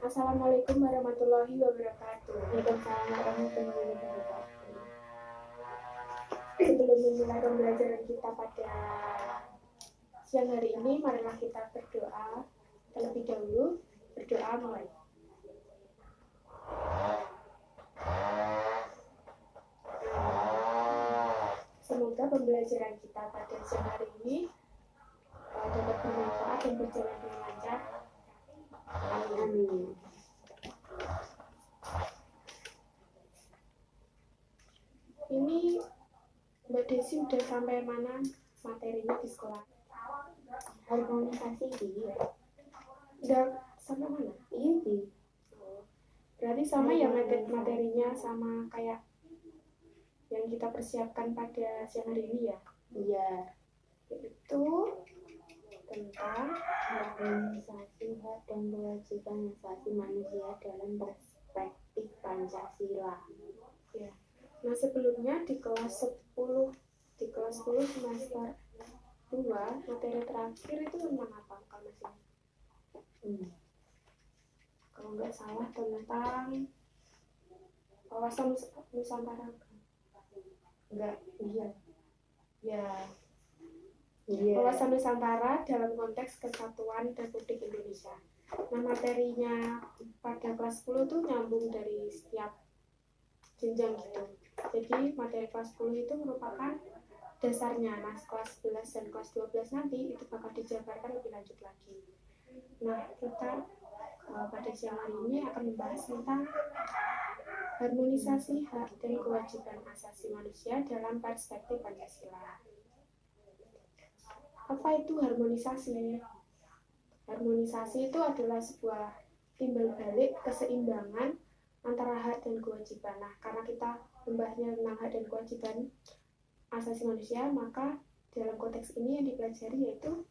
Assalamualaikum warahmatullahi wabarakatuh. Waalaikumsalam warahmatullahi wabarakatuh. Sebelum memulai pembelajaran kita pada siang hari ini, marilah kita berdoa terlebih dahulu. Berdoa mulai. Semoga pembelajaran kita pada siang hari ini dapat bermanfaat dan berjalan dengan lancar. Amin. Ini Mbak Desi udah sampai mana materinya di sekolah? Harmonisasi dia. Udah sampai mana? Iya sih. Berarti sama ya materinya sama kayak yang kita persiapkan pada siang hari ini ya? Iya. Yaitu tentang harmonisasi hak dan kewajiban asasi manusia dalam perspektif Pancasila. Ya. Nah, sebelumnya di kelas 10 semester 2 materi terakhir itu tentang apa kalau masih? Kalau nggak salah tentang wawasan Nusantara. Enggak, iya. Wawasan Nusantara dalam konteks kesatuan Republik Indonesia. Nah, materinya pada kelas 10 tuh nyambung dari setiap jenjang gitu. Jadi materi kelas 10 itu merupakan dasarnya. Nah, kelas 11 dan kelas 12 nanti itu bakal dijabarkan lebih lanjut lagi. Nah, kita pada siang hari ini akan membahas tentang harmonisasi hak dan kewajiban asasi manusia dalam perspektif Pancasila. Apa itu harmonisasi? Harmonisasi itu adalah sebuah timbal balik keseimbangan antara hak dan kewajiban. Nah, karena kita membahasnya tentang hak dan kewajiban asasi manusia, maka dalam konteks ini yang dipelajari yaitu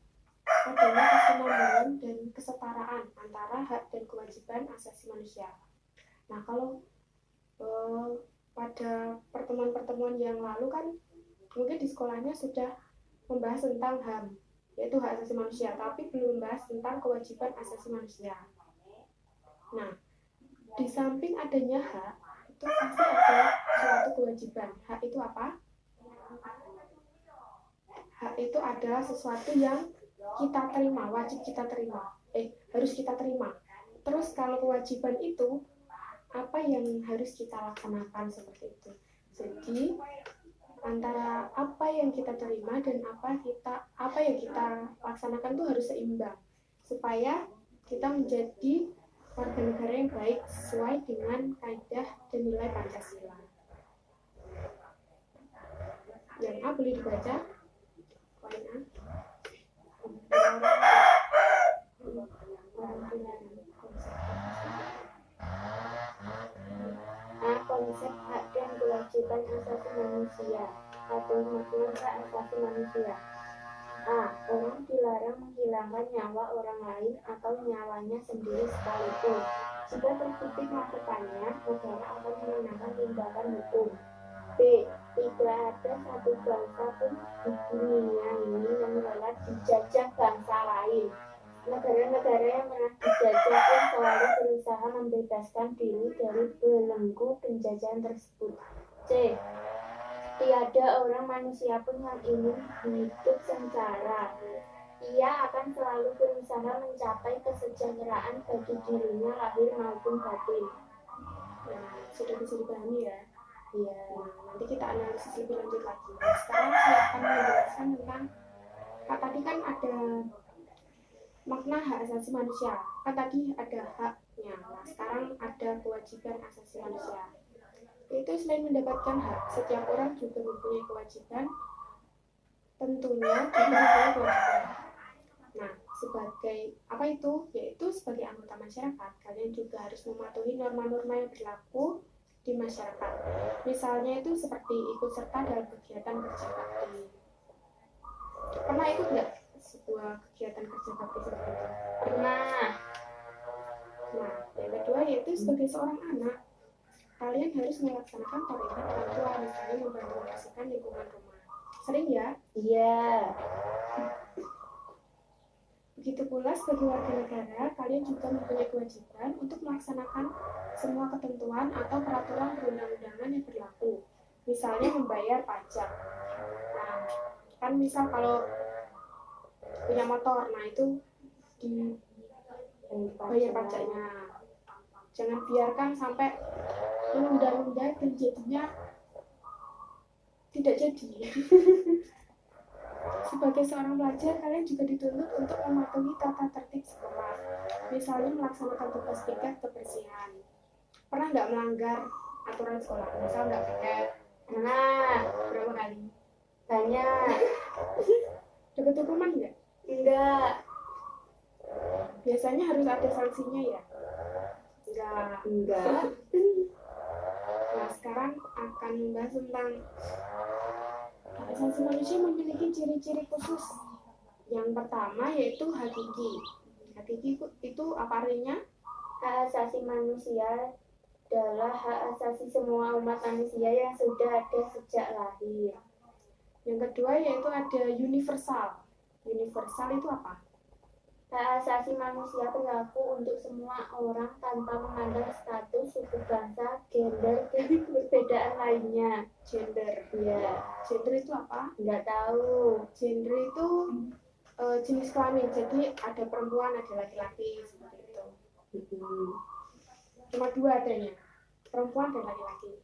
adanya keseimbangan dan kesetaraan antara hak dan kewajiban asasi manusia. Nah, kalau pada pertemuan-pertemuan yang lalu kan mungkin di sekolahnya sudah membahas tentang HAM, yaitu hak asasi manusia, tapi belum membahas tentang kewajiban asasi manusia. Nah, di samping adanya hak, itu pasti ada suatu kewajiban. Hak itu apa? Hak itu adalah sesuatu yang kita terima, wajib kita terima. Harus kita terima. Terus kalau kewajiban itu, apa yang harus kita laksanakan seperti itu. Jadi, antara apa yang kita terima dan apa yang kita laksanakan itu harus seimbang supaya kita menjadi warga negara yang baik sesuai dengan kaidah dan nilai Pancasila. Yang A boleh dibaca. Poin A. Konsep hak dan kewajiban asasi manusia atau makna hak asasi manusia. A. Orang dilarang menghilangkan nyawa orang lain atau nyawanya sendiri sekalipun. Jika terbukti melakukannya, negara akan mengenakan tindakan hukum. B. Tidak ada satu bangsa pun di dunia ini yang rela dijajah bangsa lain. Negara-negara yang pernah dijajah pun selalu berusaha membebaskan diri dari belenggu penjajahan tersebut. C. Tiada orang manusia pun yang ingin hidup sengsara. Ia akan selalu berusaha mencapai kesejahteraan bagi dirinya lahir maupun batin. Nah, sudah bisa dipahami ya? Iya. Nanti kita analisis lebih lanjut lagi. Nah, sekarang saya akan menjelaskan tentang tadi kan ada makna hak asasi manusia. Kan tadi ada haknya. Nah, sekarang ada kewajiban asasi manusia. Itu selain mendapatkan hak, setiap orang juga mempunyai kewajiban. Tentunya juga mempunyai kewajiban. Nah, sebagai apa itu? Yaitu sebagai anggota masyarakat, kalian juga harus mematuhi norma-norma yang berlaku di masyarakat. Misalnya itu seperti ikut serta dalam kegiatan kerja bakti. Pernah ikut nggak sebuah kegiatan kerja bakti seperti itu? Pernah. Nah, yang kedua yaitu sebagai seorang anak, kalian harus melaksanakan tauhid orang tua, misalnya membantu membersihkan lingkungan rumah. Sering ya? Iya. Begitu pula sebagai warga negara, kalian juga mempunyai kewajiban untuk melaksanakan semua ketentuan atau peraturan perundang-undangan yang berlaku. Misalnya membayar pajak. Nah, kan misal kalau punya motor, nah itu dibayar pajaknya. Jangan biarkan sampai menunda-nunda dan jadinya tidak jadi. Sebagai seorang pelajar, kalian juga dituntut untuk mematuhi tata tertib sekolah. Misalnya melaksanakan tugas piket kebersihan. Pernah nggak melanggar aturan sekolah? Misal nggak piket. Nah, Berapa kali? banyak. Dapat hukuman nggak? Enggak. Biasanya harus ada sanksinya ya? Enggak. Nah, sekarang akan membahas tentang hak asasi manusia memiliki ciri-ciri khusus. Yang pertama yaitu hakiki. Hakiki itu apa artinya? Hak asasi manusia adalah hak asasi semua umat manusia yang sudah ada sejak lahir. Yang kedua yaitu ada universal. Universal itu apa? Hak asasi manusia berlaku untuk semua orang tanpa memandang status, suku bangsa, gender, dan perbedaan lainnya. Gender. Ya, Gender itu apa? nggak tahu. Gender itu jenis kelamin. Jadi ada perempuan, ada laki-laki seperti itu. Cuma dua adanya, perempuan dan laki-laki.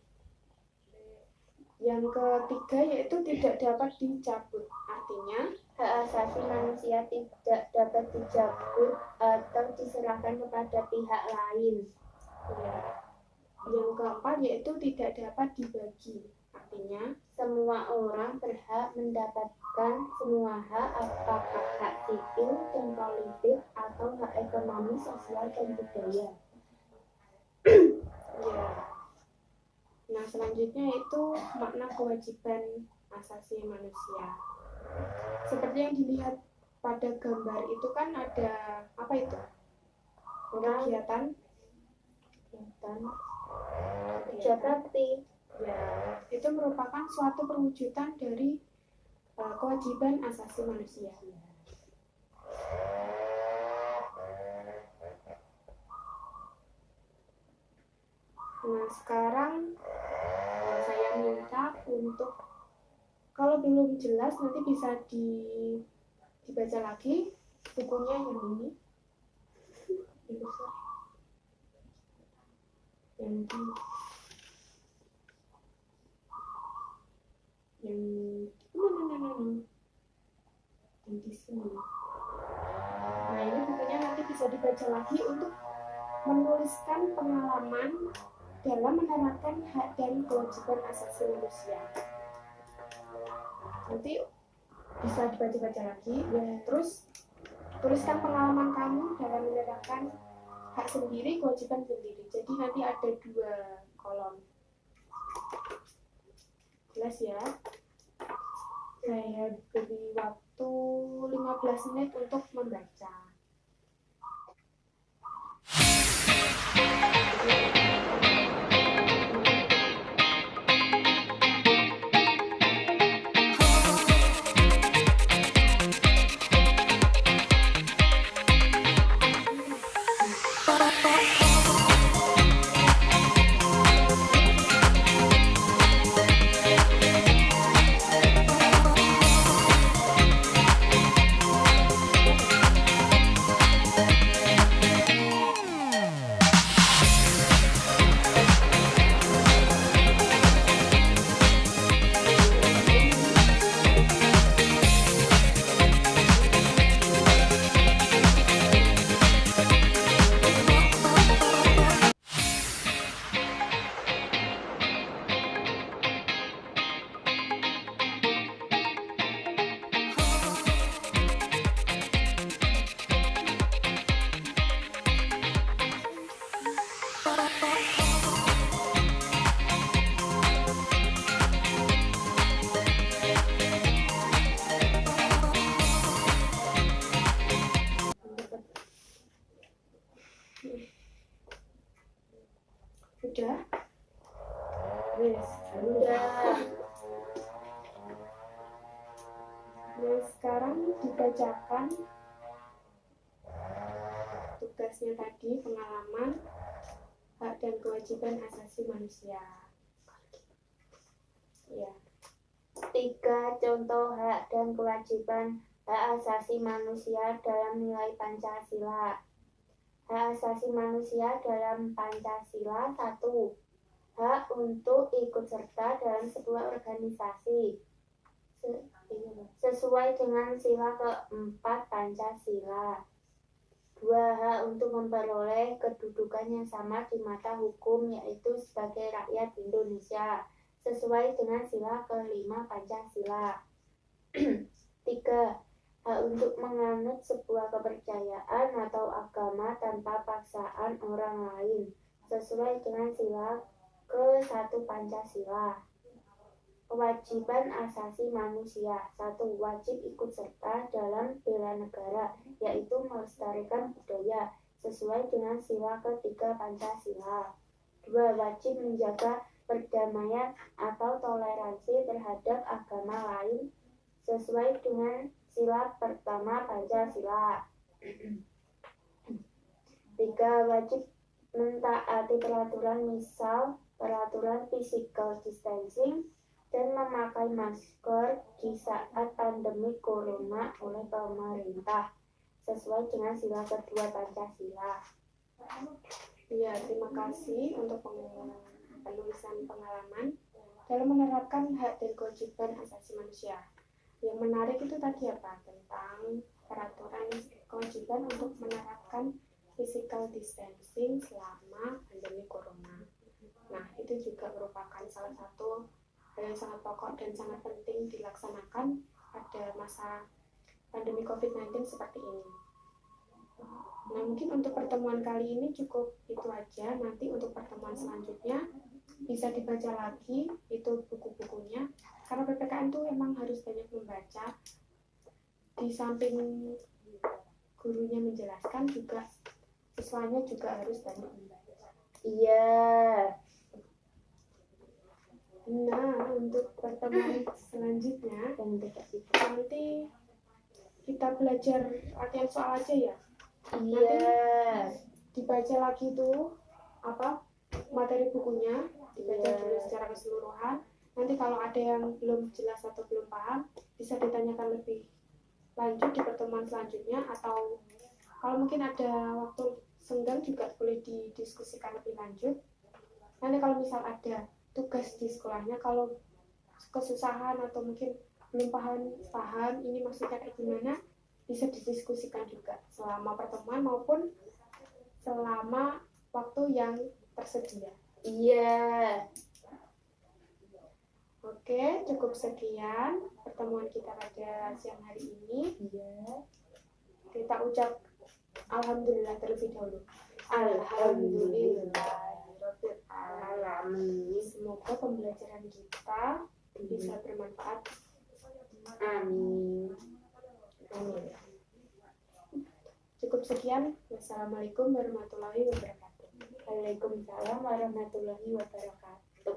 Yang ketiga yaitu tidak dapat dicabut. Artinya Hak asasi manusia tidak dapat dicabut atau diserahkan kepada pihak lain. ya. Yang keempat yaitu tidak dapat dibagi. Artinya Semua orang berhak mendapatkan semua hak, apakah hak sipil dan politik atau hak ekonomi, sosial, dan budaya. ya. Nah, selanjutnya itu makna kewajiban asasi manusia. Seperti yang dilihat pada gambar itu kan ada apa itu? Kegiatan Kerja bakti. ya, itu merupakan suatu perwujudan dari kewajiban asasi manusia. Nah, sekarang saya minta untuk kalau belum jelas nanti bisa dibaca lagi bukunya yang ini. Yang di sini. Nah, ini bukunya nanti bisa dibaca lagi untuk menuliskan pengalaman dalam menerapkan hak dan kewajiban asasi manusia. Nanti bisa dibaca-baca lagi, terus tuliskan pengalaman kamu dalam menerapkan hak sendiri, kewajiban sendiri. Jadi nanti ada 2 kolom. Jelas ya? Saya beri waktu 15 menit untuk membaca. Sudah? Yes, Udah. Nah, sekarang dibacakan atasnya tadi, pengalaman, hak dan kewajiban asasi manusia. Ya. 3. Contoh hak dan kewajiban hak asasi manusia dalam nilai Pancasila. Hak asasi manusia dalam Pancasila. 1. Hak untuk ikut serta dalam sebuah organisasi sesuai dengan sila keempat Pancasila. 2. Hak untuk memperoleh kedudukan yang sama di mata hukum, yaitu sebagai rakyat Indonesia sesuai dengan sila kelima Pancasila. 3. Hak untuk menganut sebuah kepercayaan atau agama tanpa paksaan orang lain sesuai dengan sila ke-1 Pancasila. Kewajiban asasi manusia. 1. Wajib ikut serta dalam bela negara, yaitu melestarikan budaya sesuai dengan sila ke-3 Pancasila. 2. Wajib menjaga perdamaian atau toleransi terhadap agama lain sesuai dengan sila pertama Pancasila. 3. Wajib mentaati peraturan, misal peraturan physical distancing dan memakai masker di saat pandemi corona oleh pemerintah sesuai dengan sila kedua Pancasila. Ya, terima kasih untuk penulisan pengalaman dalam menerapkan hak dan kewajiban asasi manusia. Yang menarik itu tadi apa? Tentang peraturan kewajiban untuk menerapkan physical distancing selama pandemi corona. Nah, itu juga merupakan salah satu hal yang sangat pokok dan sangat penting dilaksanakan pada masa pandemi COVID-19 seperti ini. Nah, mungkin untuk pertemuan kali ini cukup itu aja. Nanti untuk pertemuan selanjutnya bisa dibaca lagi itu buku-bukunya, karena PPKN tuh emang harus banyak membaca. Di samping gurunya menjelaskan, juga siswanya juga harus banyak membaca. Iya. Nah, untuk pertemuan selanjutnya nanti kita belajar latihan soal aja ya. Iya. Dibaca lagi tuh apa materi bukunya, dibaca dulu secara keseluruhan. Nanti kalau ada yang belum jelas atau belum paham, bisa ditanyakan lebih lanjut di pertemuan selanjutnya, atau kalau mungkin ada waktu senggang juga boleh didiskusikan lebih lanjut. Nanti kalau misal ada tugas di sekolahnya, kalau kesusahan atau mungkin belum paham ini maksudnya kayak gimana, bisa didiskusikan juga selama pertemuan maupun selama waktu yang tersedia. Iya. Oke, cukup sekian pertemuan kita pada siang hari ini. Iya. Kita ucap alhamdulillah terlebih dahulu. Alhamdulillah. Semoga pembelajaran kita bisa bermanfaat. Amin. Amin. Cukup sekian. Wassalamualaikum warahmatullahi wabarakatuh. Waalaikumsalam warahmatullahi wabarakatuh.